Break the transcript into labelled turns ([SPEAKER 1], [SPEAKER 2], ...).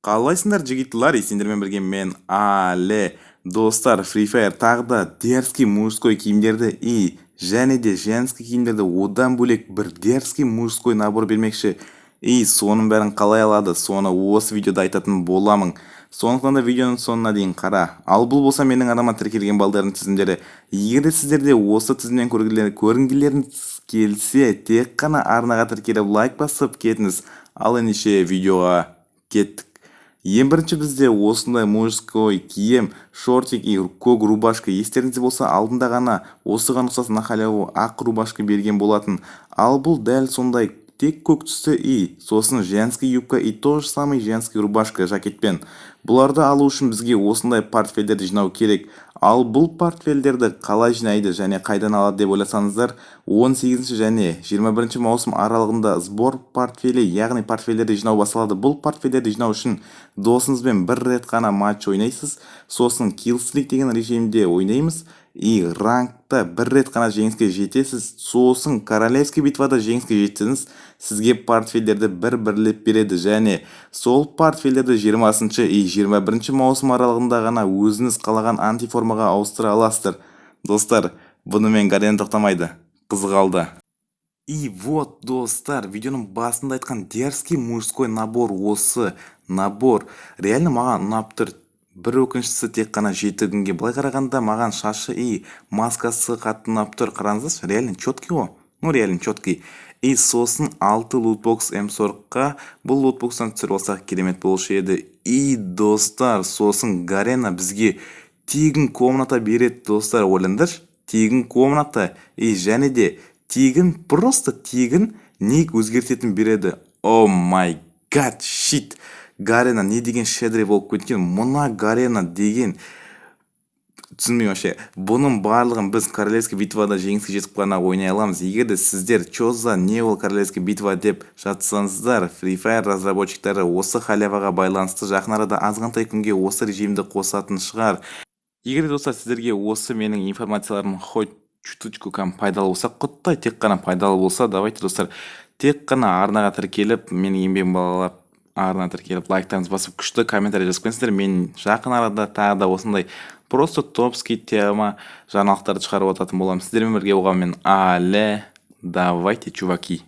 [SPEAKER 1] Қалайсыңдар жігітлер, сендермен бірге мен Але. Достар, Free Fire тағы да дерзкий мужской киімдерді және де женский киімдерді одан бөлек бір дерзкий мужской набор бермекші. Соның бәрін қалай алады, соны осы видеода айтатын боламын. Сондықтан да видеоның соңына дейін қара. Ал бұл болса менің арама тіркелген балдардың тізімдері. Егер де сіздерде осы тізімнен көргілеріңіз келсе, тек қана арнаға тіркеліп лайк басып кетіңіз. Ал ендеше видеоға кеттік. Ең бірінші бізде осындай мужской киім, шортик и көк рубашка. Естеріңізде болса, алдында ғана осыған ұқсас на халяву ақ рубашка берген болатын. Ал бұл дәл сондай тек көк түсті сосын женский юбка и то же самый женский рубашка жакетпен. Бұларды алу үшін бізге осындай портфельдерді жинау керек. Ал бұл портфельдерді қалай жинайды және қайдан алады деп ойласаңыздар, 18 және 21 маусым аралығында сбор портфелі, яғни портфельдерді жинау басталады. Бұл портфельдерді жинау үшін досыңызбен бір рет қана матч ойнайсыз, сосын киллстрик деген режимде ойнаймыз и рангта бір рет қана жеңіске жетесіз, сосын королевский битвада жеңіске жетсеңіз, сізге портфельдерді бір-бірлеп береді және сол портфельдерді 20 и 21 маусым аралығында ғана өзіңіз қалаған антиформаға ауыстыра аласыздар. Достар, бұнымен гарен тоқтамайды, қызғалды. И вот, достар, видеоның басында айтқан дерзкий мужской набор осы набор реально маған ұнап тұр. Бір өкініштісі тек қана 7 күнге. Былай қарағанда маған шашы и маскасы қатты ұнап тұр. Қараңыздаршы, реально четкий о. Ну, реально четкий. И сосын 6 лутбокс М40-қа бұл лутбокстан түсір болсақ керемет болушы еді. И достар, сосын гарена бізге тегін комната береді, достар. Ойлаңдаршы, тегін комната и және де тегін, просто тегін ник өзгертетін береді. О май гад, shit. Гарена не деген шедре болып кеткен. Мұна гарена деген түсінмеймін вообще. Бұның барлығын біз королевский битвада жеңіске жетіп қана ойнай аламыз. Егер де сіздер чё за не ол королевский битва деп жатсаңыздар, Free Fire разработчиктары осы халяваға байланысты жақын арада азғантай күнге осы режимді қосатын шығар. Егер де достар сіздерге осы менің информацияларым хоть чуточку пайдалы болса, құттай тек қана пайдалы болса, давайте достар тек қана арнаға тіркеліп, менің еңбегім балалап арна тіркеліп, лайктарыңыз басып, күшті комментарий жазып қойыңыздар. Мен жақын арада тағы да осындай просто топский тема жаңалықтарды шығарып отыратын боламын. Сіздермен бірге болған мен Але. Давайте, чуваки.